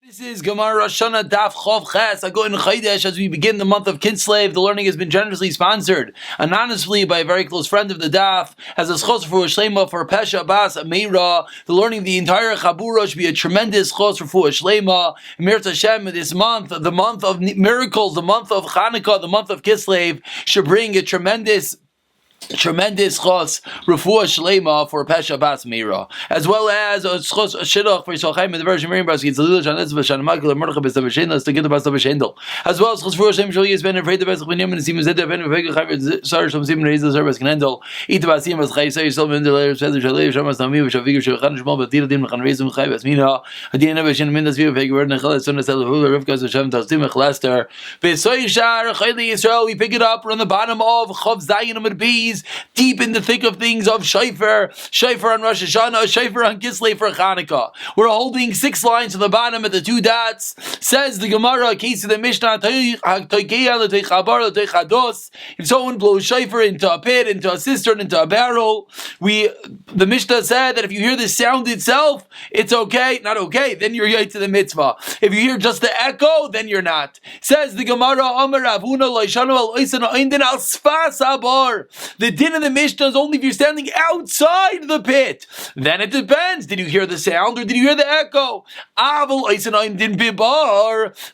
This is Gemara Rosh HaShanah Daf Chov Ches. I go in Chodesh as we begin the month of Kislev. The learning has been generously sponsored anonymously by a very close friend of the Daf as a schos for Shlema for Pesha Bas Meira. The learning of the entire Chabura should be a tremendous schos for Shlema. Mir Hashem, this month, the month of miracles, the month of Chanukah, the month of Kislev, should bring a tremendous chos refuah shlema for Pesha Bas Meira, as well as a chos shidduch for Yisrael Chaim in the version Miriam Bas Yitzalil Shanetz V'Shan Makil Mordechai B'Sav V'Shendel to get the Bas V'Shendel, as well as chos refuah Shem Shol Yisben afraid the Bas Chvinim and Simu Zed Ben V'Vega Chaim Sar Shem Simu Reiz Sar Bas Knendel Ita Bas Yim Bas Chay Sar Yisrael Ben Deler Seder Shalei Shem Bas Nami V'Shavig V'Shavchan Shmal B'Tir Din V'Chan Reiz V'Chay Bas Mina Adin V'Shen Min Das V'Vega V'Vega V'Vega V'Vega V'Vega V'Vega V'Vega V'Vega V'Vega V'Vega V'Vega V'Vega V'Vega we pick it up. We're on the bottom of Chav Zayin Amud Beis, deep in the thick of things of Shofar on Rosh HaShanah, Shofar on Kislev for Chanukah. We're holding 6 lines on the bottom at the 2 dots. Says the Gemara, case of the Mishnah, if someone blows Shofar into a pit, into a cistern, into a barrel, the Mishnah said that if you hear the sound itself, it's okay, not okay, then you're yait to the mitzvah. If you hear just the echo, then you're not. Says the Gemara, the din of the Mishnah is only if you're standing outside the pit. Then it depends. Did you hear the sound or did you hear the echo?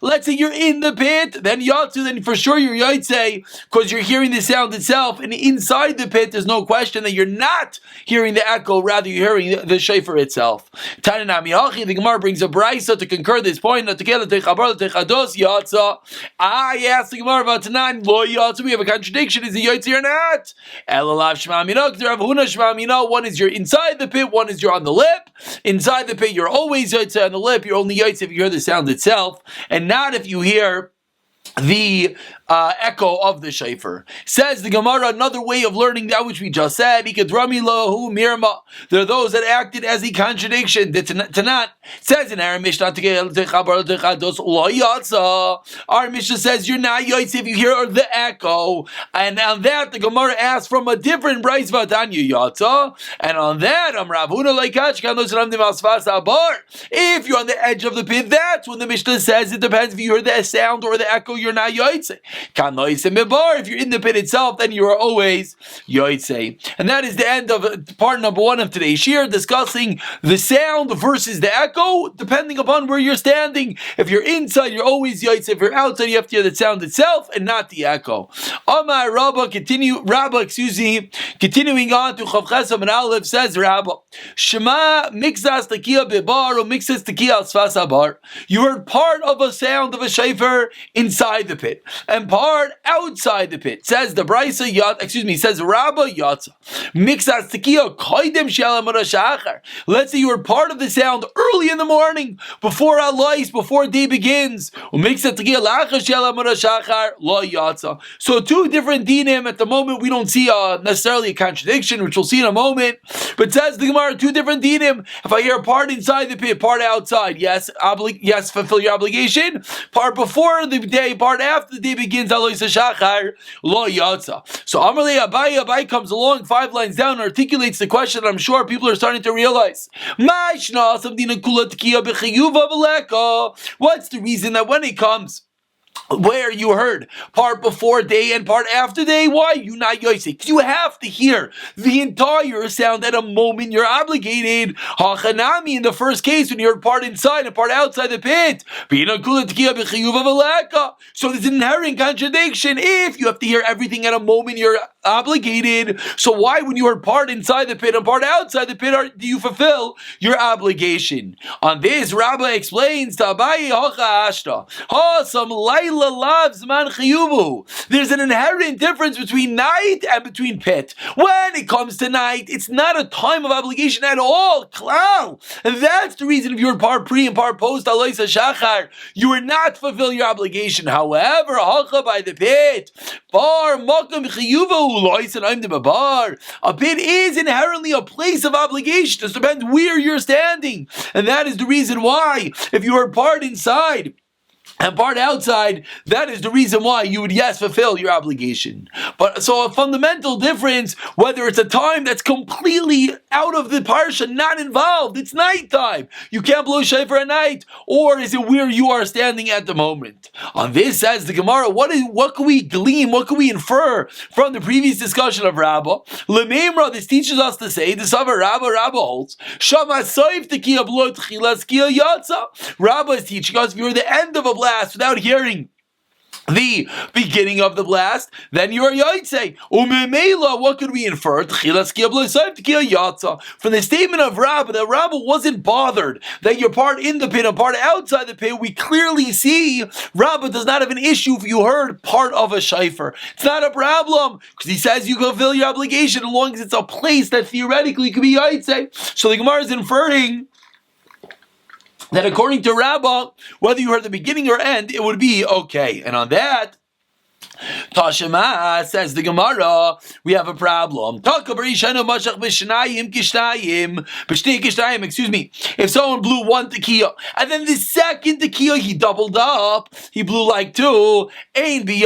Let's say you're in the pit, then yatsu, then for sure you're yaitse, because you're hearing the sound itself, and inside the pit there's no question that you're not hearing the echo, rather you're hearing the shofar itself. The Gemara brings a brisa to concur this point. I asked the Gemara about tonight, we have a contradiction, is he yaitse or not? One is you're inside the pit, one is you're on the lip. Inside the pit, you're always yaitse. On the lip, you're only yaitse if you hear the sound itself, and not if you hear the echo of the shofar. Says the Gemara, another way of learning that which we just said, there are those that acted as a contradiction. Tanat says in our Mishnah, our Mishnah says you're not yaitse if you hear the echo, and on that the Gemara asks from a different brayz v'atanya yatsa, and on that if you're on the edge of the pit, that's when the Mishnah says it depends if you hear the sound or the echo, you're not yaitse. If you're in the pit itself, then you are always yaitse. And that is the end of part number 1 of today's shir, discussing the sound versus the echo, depending upon where you're standing. If you're inside, you're always yaitse. If you're outside, you have to hear the sound itself and not the echo. Amar Rabba, continuing on to Chav Chesam and Aleph, says Rabba, Shema mixas tekiah bebar or mixas tekiah al sfas habar. You heard part of a sound of a shofar inside the pit and part outside the pit. Says the Brisa says Rabba Yatza. Mixas tekiah koydem shel amud hashachar. Let's say you were part of the sound early in the morning, before alais, before day begins. Mixas tekiah lachar shel amud hashachar lo yatza. So 2 different dinim. At the moment we don't see necessarily a contradiction, which we'll see in a moment. But says the Gemara, 2 different dinim. If I hear part inside the pit, part outside, yes, fulfill your obligation. Part before the day, part after the day begins, alois hashachar lo yatza. So Amarle Abai comes along 5 lines down and articulates the question that I'm sure people are starting to realize. What's the reason that when it comes where you heard part before day and part after day, why you not yaitse? You have to hear the entire sound at a moment you're obligated. Hachanami, in the first case, when you heard part inside and part outside the pit. So there's an inherent contradiction. If you have to hear everything at a moment you're obligated, so why when you heard part inside the pit and part outside the pit do you fulfill your obligation? On this, Rabbi explains to Abaye, some there's an inherent difference between night and between pit. When it comes to night, it's not a time of obligation at all. Klal. And that's the reason if you're part pre and part post alois hashachar, you are not fulfill your obligation. However, by the pit, a pit is inherently a place of obligation. It depends where you're standing. And that is the reason why, if you are part inside and part outside, that is the reason why you would, yes, fulfill your obligation. But so a fundamental difference, whether it's a time that's completely out of the parsha, not involved, it's nighttime, you can't blow shofar at night, or is it where you are standing at the moment? On this, says the Gemara, what can we glean, what can we infer from the previous discussion of Rabbah? Lememra, this teaches us to say, this of Rabbah holds, Shama soif tekiya blo tchilas kiya yatsa. Rabbah is teaching us, if you're the end of a blast without hearing the beginning of the blast, then you are Yaitse. Umemela, what could we infer? From the statement of Rabbah, that Rabbah wasn't bothered that you're part in the pit and part outside the pit. We clearly see Rabbah does not have an issue if you heard part of a shofar. It's not a problem, because he says you fulfill your obligation as long as it's a place that theoretically could be Yaitse. So the Gemara is inferring that according to Rabbah, whether you heard the beginning or end, it would be okay. And on that, Tashema, says the Gemara, we have a problem. Excuse me. If someone blew one tekiah, and then the second tekiah he doubled up, he blew like two, he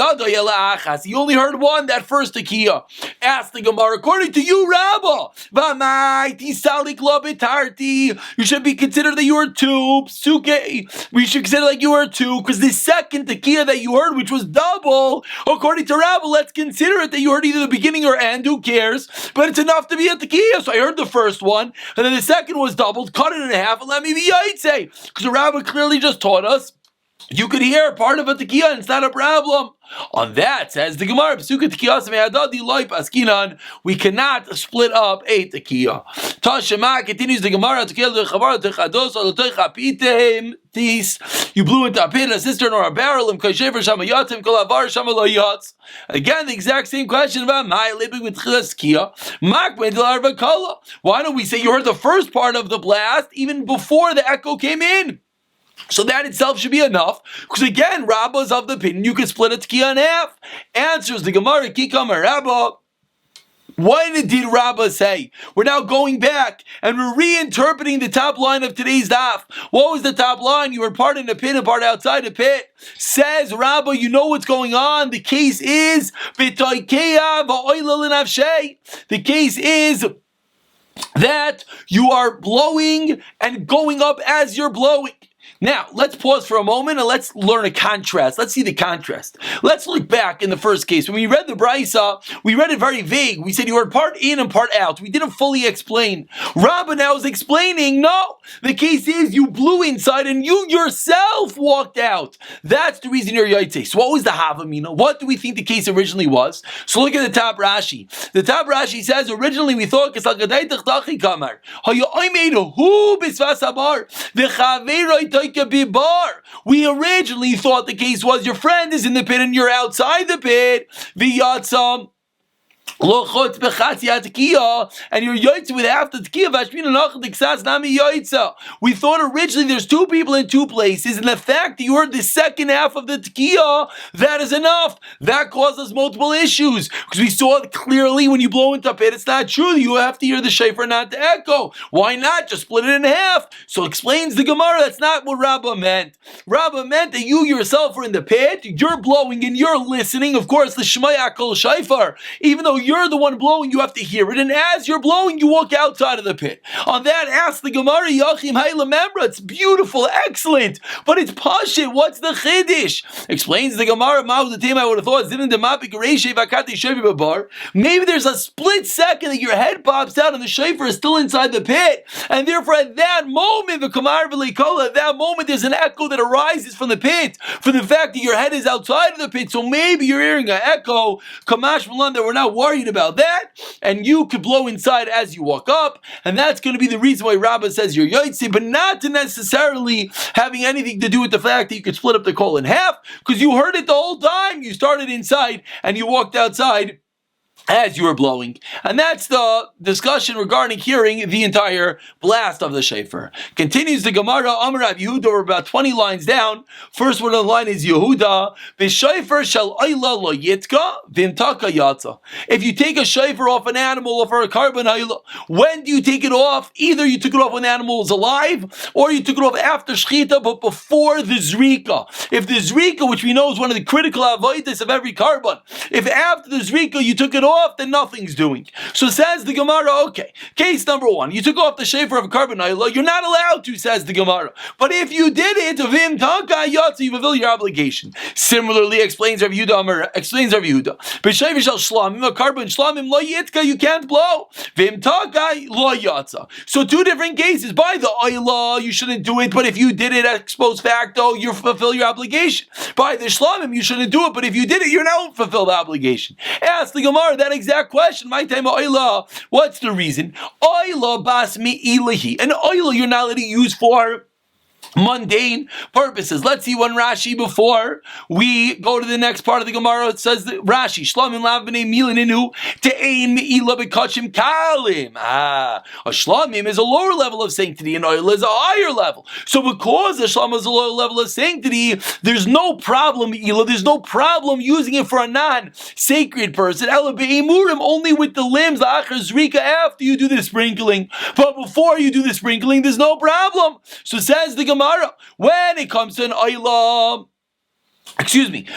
only heard one, that first tekiah. Ask the Gemara, according to you, Rabbah, you should be considered that you were two, we should consider like you were two, because the second tekiah that you heard, which was double, according to Rabbah, let's consider it that you heard either the beginning or end, who cares? But it's enough to be a tekiah. So I heard the first one, and then the second was doubled, cut it in half, and let me be Yaitse. Because the Rabbah clearly just taught us, you could hear part of a tekiah, and it's not a problem. On that, says the Gemara, we cannot split up a tekiah. Tashema, continues the Gemara, you blew into a pit, a cistern, or a barrel, again, the exact same question about why don't we say you heard the first part of the blast even before the echo came in? So that itself should be enough, because again, Rabbah is of the opinion you can split a tekiah in half. Answers the Gemara, Kikam Rabbah. What did Rabbah say? We're now going back and we're reinterpreting the top line of today's daf. What was the top line? You were part in the pit and part outside the pit. Says Rabbah, you know what's going on. The case is the case is that you are blowing and going up as you're blowing. Now, let's pause for a moment and let's learn a contrast. Let's see the contrast. Let's look back in the first case. When we read the Brisa, we read it very vague. We said you heard part in and part out. We didn't fully explain. Rabbah now is explaining, no, the case is you blew inside and you yourself walked out. That's the reason you're Yaitse. So what was the Havamina? What do we think the case originally was? So look at the top Rashi. The top Rashi says, originally we thought, we originally thought the case was your friend is in the pit and you're outside the pit. And you're yoitza with half the tekiah. We thought originally there's two people in two places, and the fact that you heard the second half of the tekiah, that is enough. That causes multiple issues, because we saw it clearly when you blow into a pit, it's not true. You have to hear the shofar, not the echo. Why not just split it in half? So explains the Gemara, that's not what Rabbah meant. Rabbah meant that you yourself were in the pit, you're blowing and you're listening. Of course, the Shema Yakol Shofar, even though you're the one blowing, you have to hear it, and as you're blowing, you walk outside of the pit. On that, ask the Gemara, Yachim Haylamembra, it's beautiful, excellent, but it's pashit. What's the chiddush? Explains the Gemara, I would have thought, maybe there's a split second that your head pops out and the shofar is still inside the pit, and therefore at that moment, at that moment, there's an echo that arises from the pit, for the fact that your head is outside of the pit, so maybe you're hearing an echo, Kamash Malan, that we're not worried about that, and you could blow inside as you walk up, and that's going to be the reason why Rabbah says you're Yaitse, but not to necessarily having anything to do with the fact that you could split up the kol in half, because you heard it the whole time. You started inside and you walked outside as you were blowing. And that's the discussion regarding hearing the entire blast of the shofar. Continues the Gemara, Amar Rav Yehuda, we're about 20 lines down. First one on the line is Yehuda, B'shofar shel ayla lo yitka, v'imtaka yatza. If you take a shofar off an animal or for a carbon ayla, when do you take it off? Either you took it off when the animal was alive, or you took it off after shchita, but before the zrika. If the zrika, which we know is one of the critical avodas of every carbon, if after the zrika you took it off, then nothing's doing. So says the Gemara, okay, case number one, you took off the shofar of a carbon ayla, you're not allowed to, says the Gemara. But if you did it, vim taka yatsa, you fulfill your obligation. Similarly, explains Rav Yehuda, b'shofar shel shlamim, a carbon shlamim lo yitka, you can't blow. Vim taka lo yatsa. So two different cases. By the ayla, you shouldn't do it, but if you did it ex post facto, you fulfill your obligation. By the shlamim, you shouldn't do it, but if you did it, you're not fulfill the obligation. Ask the Gemara that exact question. My time oila. What's the reason? Oila bas mi ilahi. An oila you're not allowed to use for mundane purposes. Let's see one Rashi before we go to the next part of the Gemara. It says that Rashi, Shlamim lav b'nei milininu te'ein me'ila b'kachim kalim. A Shlamim is a lower level of sanctity and oil is a higher level. So because a Shlamim is a lower level of sanctity, there's no problem, me'ila, there's no problem using it for a non-sacred person. Ela be'imurim, only with the limbs, the achar zrika, after you do the sprinkling. But before you do the sprinkling, there's no problem. So says the Gemara, when it comes to an oila,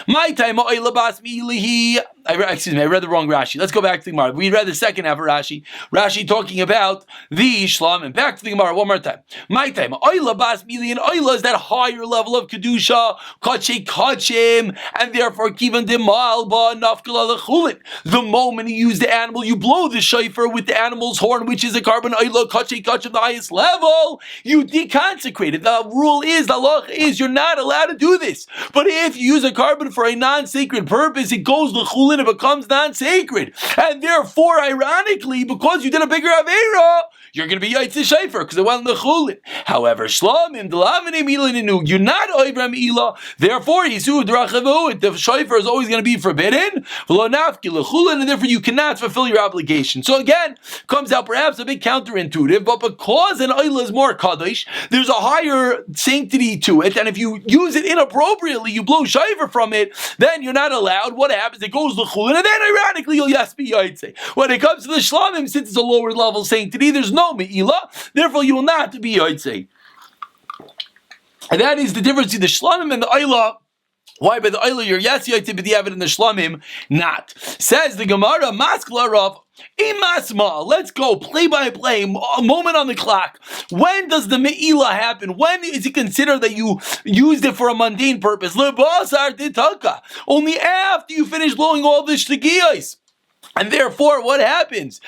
my time oila bas milihi. I read the wrong Rashi. Let's go back to the Gemara. We read the second half of Rashi. Rashi talking about the Shlamim. Back to the Gemara one more time. My time oila bas milihi, and oila is that higher level of kedusha, kachim, and therefore kivan demal ba nafkala lechulin. The moment you use the animal, you blow the shofar with the animal's horn, which is a carbon oila kachim, the highest level. You deconsecrate it. The rule is, the law is, you're not allowed to do this. But if you use a carbon for a non-sacred purpose, it goes lechulin, it becomes non-sacred. And therefore, ironically, because you did a bigger Aveira, you're going to be Yaitz Shofar, because it went lechulin. However, Shlamim, Delavini Milaninu, you're not Oivram Ila, therefore, Yisu Drachavu, the Shofar is always going to be forbidden, V'lo lechulin, and therefore you cannot fulfill your obligation. So again, comes out perhaps a bit counterintuitive, but because an Oila is more Kaddish, there's a higher sanctity to it, and if you use it inappropriately, you blow shofar from it, then you're not allowed. What happens? It goes l'chulin, and then ironically you'll yes be yaitze. When it comes to the shlamim, since it's a lower level sanctity, there's no me'ila, therefore you will not be yaitze. And that is the difference between the shlamim and the ayla. Why by the ayla you're yes yaitze, but the evidence in the shlamim not. Says the Gemara, maskla rav. Imasma, let's go play by play, a moment on the clock. When does the me'ila happen? When is it considered that you used it for a mundane purpose? Lebasar ditaka. Only after you finish blowing all the shtigiyos. And therefore, what happens?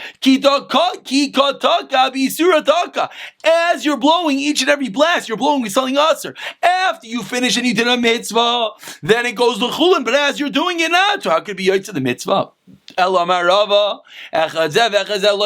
As you're blowing each and every blast, you're blowing with something aser. After you finish and you did a mitzvah, then it goes to chulin. But as you're doing it now, how could it be yaitz to the mitzvah? Elamar Rava, lo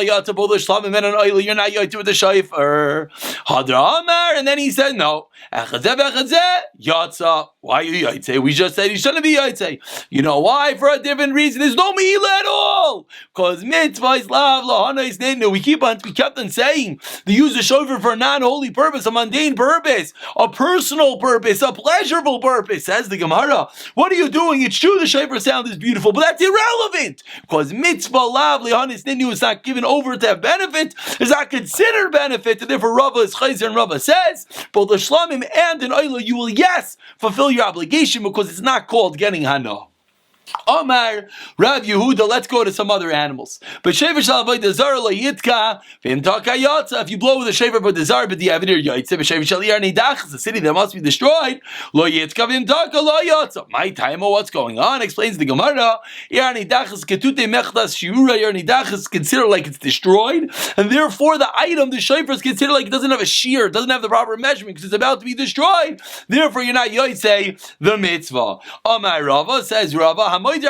yatsa bo l'shlamim and an oil. You're not yaitz with the shofar. Hadra Amar, and then he said no. Yatsa. Why are you yaitz? We just said you shouldn't be yaitz. You know why? For a different reason. There's no meila at all. Because mitzvah is lav lahana is nenu. We kept on saying the use of shofar for a non-holy purpose, a mundane purpose, a personal purpose, a pleasurable purpose. Says the Gemara, what are you doing? It's true the shofar sound is beautiful, but that's irrelevant. Because mitzvah lav lahana is nenu is not given over to have benefit, is not considered benefit, and therefore Rava is chayzer, and Rava says both the shlamim and an oila you will fulfill your obligation because it's not called getting hana. Omar, Rav Yehuda, let's go to some other animals. But shever shal avodah zara lo yitka, v'im taka yatsa. If you blow with a shever avodah zara, but the avidir yaitze, but shever shal yar nidach, the city that must be destroyed, lo yitka v'im taka lo yatsa. My time, what's going on? Explains the Gemara. Yar nidach is ketute mechdas shiura. Yar nidach is considered like it's destroyed, and therefore the item, the shever, is considered like it doesn't have a shear, it doesn't have the proper measurement because it's about to be destroyed. Therefore, you're not yaitze the mitzvah. Omar Rava, says Rava. Someone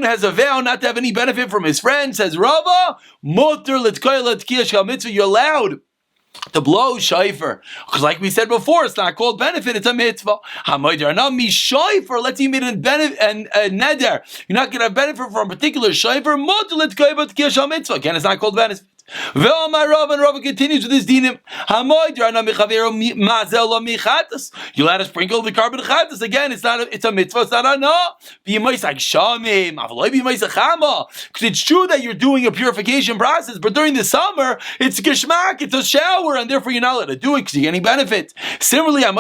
has a vow not to have any benefit from his friend, says Rava, Motor l'tkaya l'tkiyah shal mitzvah, you're allowed to blow shofar, because like we said before, it's not called benefit, it's a mitzvah. Shofar, let's say you made a benefit and a neder, you're not going to benefit from a particular shofar. Again, it's not called benefit. My Rav, and Rav continues with this dinim. You let us sprinkle the carbon chatas. Again, it's a mitzvah, it's not a no. Because it's true that you're doing a purification process, but during the summer, it's geshmak, it's a shower, and therefore you're not allowed to do it because you're getting benefit. Similarly, then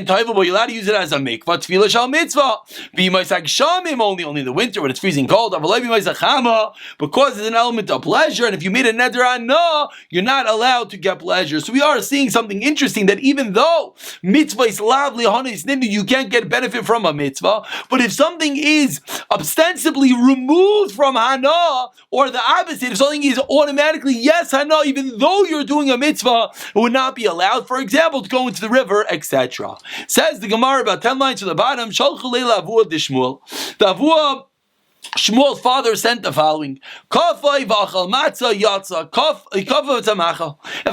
toivable, you're allowed to use it as a mikvah, tefillah shal mitzvah. Only in the winter when it's freezing cold. Because an element of pleasure, and if you made a neder on no, you're not allowed to get pleasure. So we are seeing something interesting, that even though mitzvah is lavli hanis nindu, you can't get benefit from a mitzvah, but if something is ostensibly removed from hana, or the opposite, if something is automatically yes hana, even though you're doing a mitzvah, it would not be allowed, for example, to go into the river, etc. Says the Gemara about 10 lines to the bottom, Shalchu leila avua d'Shmuel. The avua, Shmuel's father sent the following: if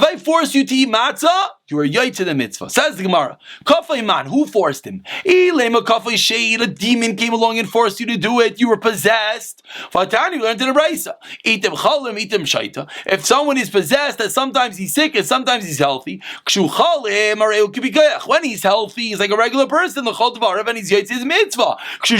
I force you to eat matzah, you are yoy to the mitzvah. Says the Gemara, Kafay man, who forced him? A demon came along and forced you to do it. You were possessed. Fatani, we learned in the Brisa. If someone is possessed, that sometimes he's sick and sometimes he's healthy. When he's healthy, he's like a regular person. The chol dvar, and he's yoy to his mitzvah. And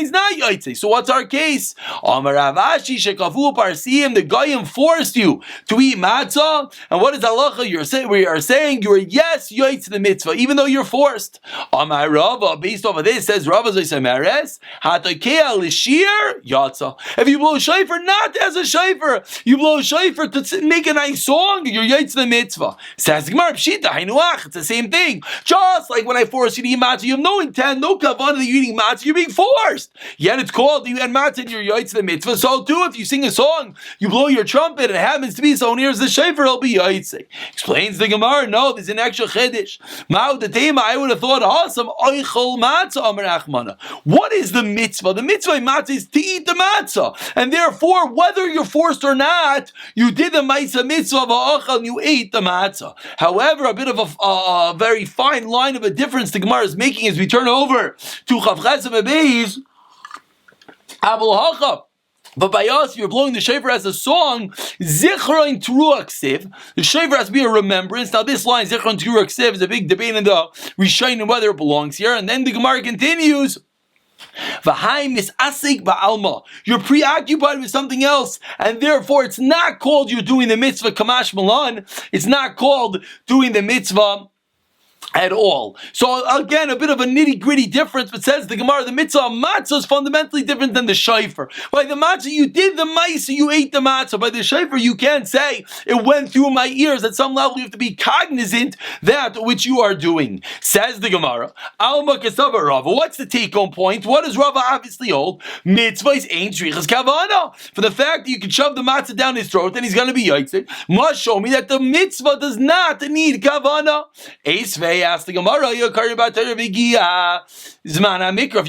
he's not yoy. So what's our case? The Goyim forced you to eat matzah, and what is halacha? We are saying you are yes yoytz the mitzvah, even though you're forced. Amar Rava, based off of this, says Rava Zoysameres, Hatakea Lishir Yatza. If you blow shofar not as a shofar, you blow shofar to make a nice song, you're yoytz the mitzvah. Says Gemara Pshita Hainuach, it's the same thing. Just like when I force you to eat matzah, you have no intent, no kavanah that you're eating matzah, you're being forced. Yet it's called you had matzah and you're yoytz the mitzvah. So too, if you sing a song, you blow your trumpet, and it happens to be so near as the shofar, it'll be yoytz. Explains the Gemara, no, there's an extra chiddush. I would have thought awesome. What is the mitzvah? The mitzvah matzah is to eat the matzah, and therefore, whether you're forced or not, you did the ma'isa mitzvah va'achal, and you ate the matzah. However, a bit of a very fine line of a difference the Gemara is making as we turn over to Chav Chesed Beis Abul Hacha. But by us, you're blowing the shofar as a song. Zichron Teruach Siv. The shofar has to be a remembrance. Now, this line, Zichron Teruach Siv, is a big debate in the Rishonim whether it belongs here. And then the Gemara continues. You're preoccupied with something else, and therefore it's not called you're doing the mitzvah Kamash Malan. It's not called doing the mitzvah at all. So again, a bit of a nitty-gritty difference, but says the Gemara, the mitzvah of matzah is fundamentally different than the shofar. By the matzah, you did the maisa, you ate the matzah. By the shofar, you can't say it went through my ears. At some level, you have to be cognizant that which you are doing. Says the Gemara, Alma Kesava Rava. What's the take-home point? What does Rava obviously hold? Mitzvahs ain't shrichas kavana. For the fact that you can shove the matzah down his throat and he's going to be yaitzit, must show me that the mitzvah does not need kavana. Esvei asked the Gemara, if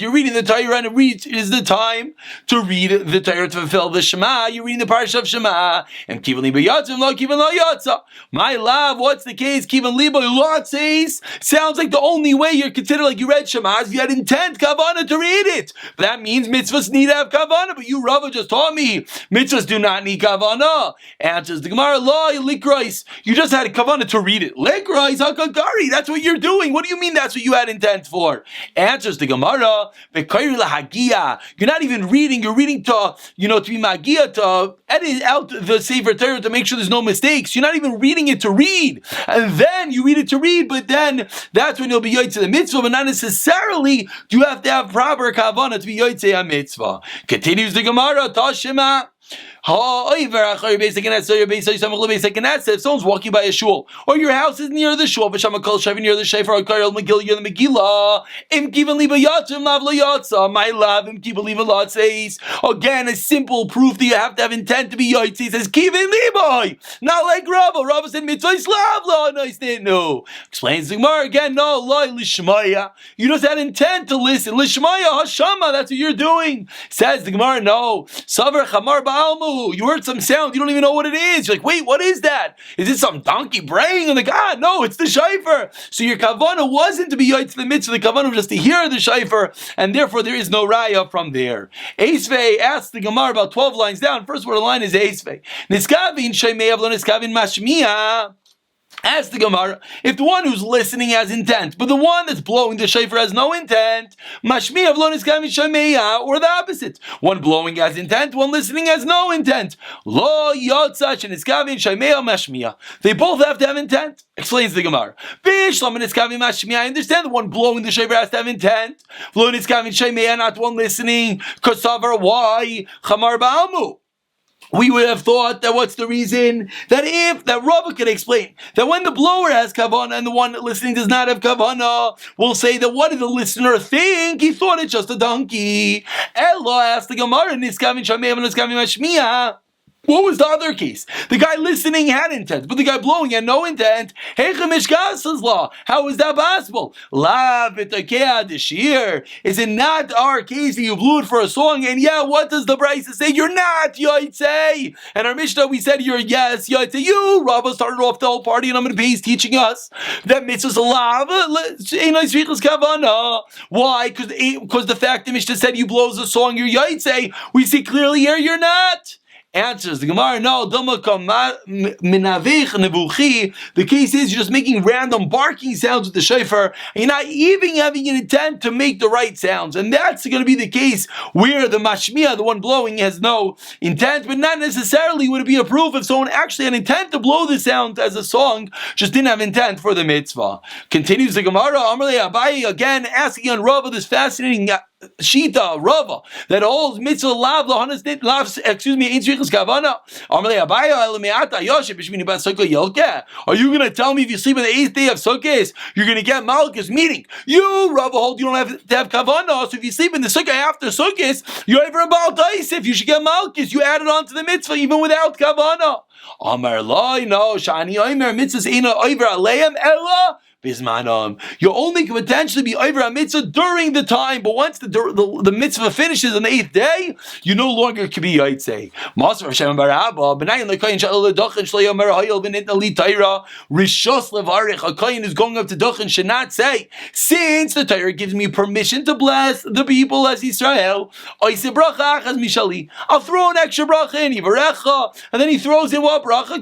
you're reading the Torah and it is the time to read the Torah to fulfill the Shema, you're reading the Parsha of Shema, and Kivan Liba Yatzim, lo Kivan lo Yatza. My love, what's the case? Kivan Liba Yatzis sounds like the only way you're considered like you read Shema is if you had intent, Kavana, to read it. But that means mitzvahs need to have Kavana, but you, Rava, just taught me mitzvahs do not need Kavana. Answers the Gemara, lo Likrais. You just had Kavana to read it. Likrais, Hakagari, that's what you're doing. What do you mean that's what you had intent for? Answers the Gemara, you're not even reading, you're reading to be magia, to edit out the Sefer Torah to make sure there's no mistakes. You're not even reading it to read. And then you read it to read, but then that's when you'll be yoytze the mitzvah, but not necessarily do you have to have proper kavanah to be yoytze a mitzvah. Continues the Gemara, Tashima. If someone's walking by a shul, or your house is near the shul, near the shofar, or the Megillah, my love, again, a simple proof that you have to have intent to be yoytze. He says, Kivin Liboy, not like Rava. Rava said, Mitzvah Slav, no. Explains the Gemara again, no, Lishmaya. You just had intent to listen. Lishmaya, Hashama, that's what you're doing. Says the Gemara, no. Savar Chamar Ba'almu. kavu. You heard some sound, you don't even know what it is. You're like, wait, what is that? Is it some donkey braying? And like, no, it's the shofar. So your kavana wasn't to be yoytz the mitzvah, the kavana was just to hear the shofar, and therefore there is no raya from there. Eisvei asks the Gemara about 12 lines down. First word of the line is Eisvei. Niskavin shemei avlo niskavin mashmiya. Ask the Gemara, if the one who's listening has intent, but the one that's blowing the shofar has no intent, mashmiya avlo niskavin shemeya, or the opposite. One blowing has intent, one listening has no intent. Lo yotzach and niskavin shemeya mashmiya. They both have to have intent. Explains the Gemara. Bishlam and niskavin mashmiya. I understand the one blowing the shofar has to have intent. Lo niskavin shemeya, not one listening. Kosavar, why? Chamar ba'almu. We would have thought that what's the reason? That Rava could explain that when the blower has kavana and the one listening does not have kavana, we'll say that what did the listener think? He thought it's just a donkey. Ella asked the Gemara, niskavin shameim and niskavin mashmiya. What was the other case? The guy listening had intent, but the guy blowing had no intent. How is that possible? Is it not our case that you blew it for a song? And what does the Brisa say? You're not Yotzei. And our Mishnah, we said you're yes, Yotzei. You, Rava, started off the whole party, and I'm going to be he's teaching us that mitzvah's alav. Why? Because the fact that Mishnah said you blows a song, you're Yotzei. We see clearly here you're not. Answers the Gemara, no, the case is you're just making random barking sounds with the shofar, and you're not even having an intent to make the right sounds. And that's going to be the case where the mashmiya, the one blowing, has no intent, but not necessarily would it be a proof if someone actually had intent to blow the sound as a song, just didn't have intent for the mitzvah. Continues the Gemara, Amarle Abaye, again asking on Rava this fascinating Shita, Rava, that holds mitzvah lav lahanas lav, ain't shrichas kavana. Amalei Abaya elameata yoshe b'shmini bas sukkah yolke. Are you going to tell me if you sleep on the 8th day of Sukkot, you're going to get malchus? Meaning, you, Rava, hold you don't have to have kavana. So if you sleep in the sukkah after Sukkot, you're over about Daisif. You should get malchus. You add it on to the mitzvah even without kavana. Amar Loi, no, Shani Omer mitzvahs eina over aleim ella. You only can potentially be over a mitzvah during the time, but once the mitzvah finishes on the 8th day, you no longer can be Yotzei. A kohen is going up to Duchen should not say, since the Torah gives me permission to bless the people as Israel, I'll throw an extra bracha in, and then he throws in what bracha?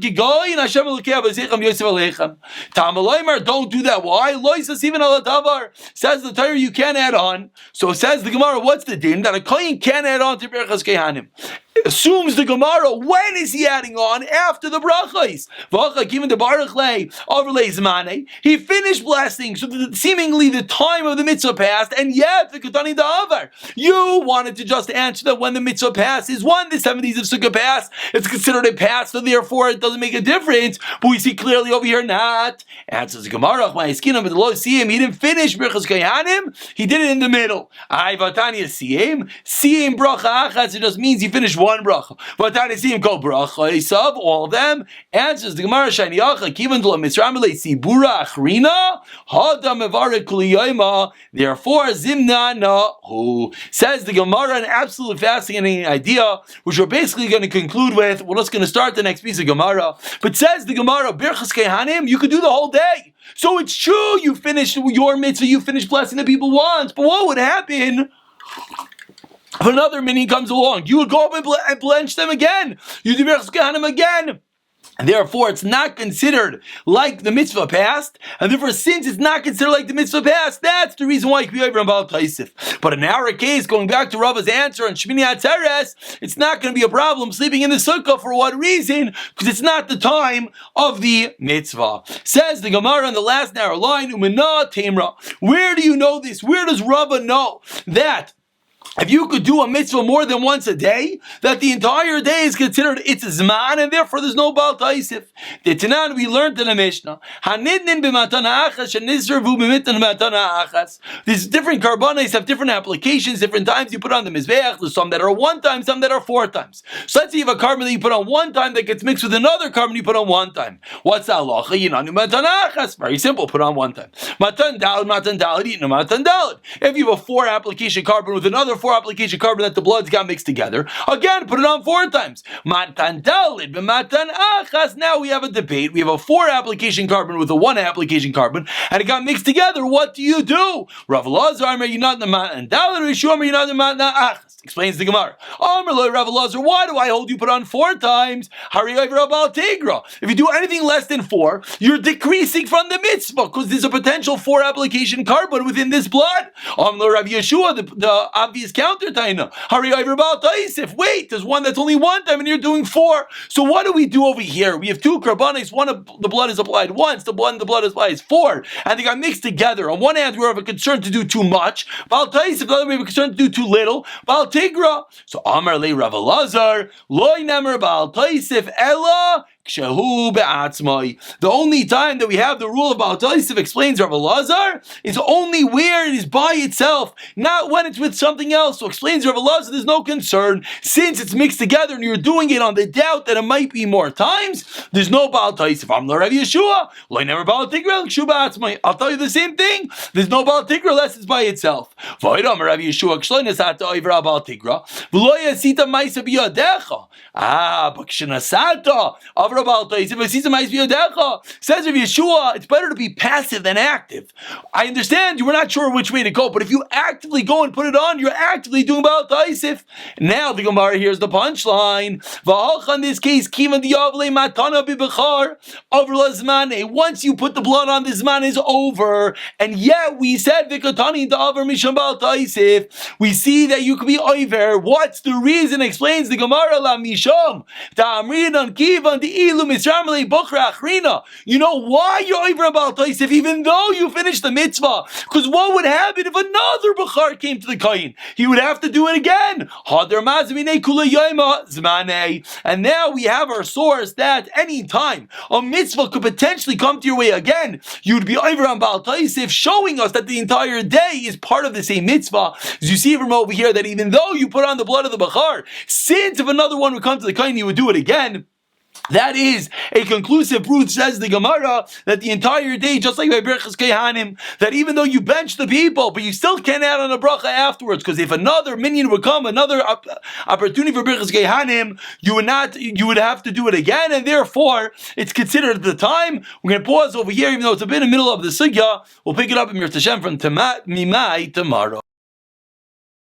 Don't do that. Why? Says the Torah you can't add on. So says the Gemara, what's the din? That a kohen can't add on to Berachas Kehanim. Assumes the Gemara, when is he adding on? After the brachos. He finished blessing, so seemingly the time of the mitzvah passed, and yet the Ketani Da'avar. You wanted to just answer that when the mitzvah passes, when the 7 days of Sukkah pass, it's considered a pass, so therefore it doesn't make a difference. But we see clearly over here not. Answers the Gemara, he didn't finish Berachas Kehanim, he did it in the middle. Siyim bracha achas, it just means he finished one bracha. But then see him call bracha isav, all of them. Answers the Gemara Shaniacha Kivan to Misramile Sibura Achrina Hadam Evarek Kuliyama. Therefore Zimna Na who says the Gemara an absolute fascinating idea, which we're basically going to conclude with. We're just going to start the next piece of Gemara. But says the Gemara Birchas Kehanim, you could do the whole day. So it's true you finished your mitzvah, you finished blessing the people once. But what would happen if another mini comes along? You would go up and blench them again. You do Berachas Kehanim again. And therefore, it's not considered like the mitzvah passed. And therefore, since it's not considered like the mitzvah passed, that's the reason why you can be over on Baal Taisif. But in our case, going back to Rava's answer on Shmini Atzeres, it's not going to be a problem sleeping in the sukkah. For what reason? Because it's not the time of the mitzvah. Says the Gemara in the last narrow line, Umena Temra. Where do you know this? Where does Rava know that if you could do a mitzvah more than once a day, that the entire day is considered its zman, and therefore there's no Baal Taisif? The Tanan we learned in the Mishnah. These different karbanos have different applications, different times you put on the mizbeach. There's some that are 1 time, some that are 4 times. So let's say you have a carbon that you put on 1 time that gets mixed with another carbon you put on 1 time. What's the halacha? Very simple, put on 1 time. Matan dalad, matan dalad, matan dalad. If you have a 4 application carbon with another 4 application carbon that the bloods got mixed together. Again, put it on 4 times. Matan dalid b'matan achas. Now we have a debate. We have a 4 application carbon with a 1 application carbon, and it got mixed together. What do you do? Rav Elazar, you're not in the matan dalid, or Yeshua, you're not in the matan achas. Explains the Gemara. Rav Elazar, why do I hold you put on 4 times? If you do anything less than 4, you're decreasing from the mitzvah because there's a potential 4 application carbon within this blood. Rav Yeshua, the obvious counter taina. Wait, there's one that's only 1 time and you're doing 4. So what do we do over here? We have 2 carbonates. One of the blood is applied once, the blood is applied 4, and they got mixed together. On one hand, we have a concern to do too much. On the other, we have a concern to do too little. So Amar le Rav Elazar, loy nemer bal taisif ella the only time that we have the rule of Baal Taisif, explains Rav Elazar, is only where it is by itself, not when it's with something else. So explains Rav Elazar, there's no concern. Since it's mixed together and you're doing it on the doubt that it might be more times, there's no Baal Taisif. I'm the Rav Yeshua. I'll tell you the same thing. There's no Baal Tigra unless it's by itself. Says Rav Yeshua, it's better to be passive than active. I understand you were not sure which way to go, but if you actively go and put it on, you're actively doing Baal Taisif. Now the Gemara here's the punchline. In this case, once you put the blood on, the zman is over. And yet we said we see that you could be over. What's the reason? Explains the Gemara la mishom. You know why you're over about Taisif even though you finished the mitzvah? Because what would happen if another Bechar came to the Kayin? He would have to do it again. And now we have our source that any time a mitzvah could potentially come to your way again, you'd be over on Baal Taisif, showing us that the entire day is part of the same mitzvah. As you see from over here, that even though you put on the blood of the Bechar, since if another one would come to the Kayin, you would do it again. That is a conclusive proof, says the Gemara, that the entire day, just like by Berachas Kehanim, that even though you bench the people, but you still can't add on a bracha afterwards, because if another minion would come, another opportunity for Berachas Kehanim, you would have to do it again, and therefore, it's considered at the time. We're going to pause over here, even though it's a bit in the middle of the sugya. We'll pick it up in Mir Tashem from Mimai tomorrow.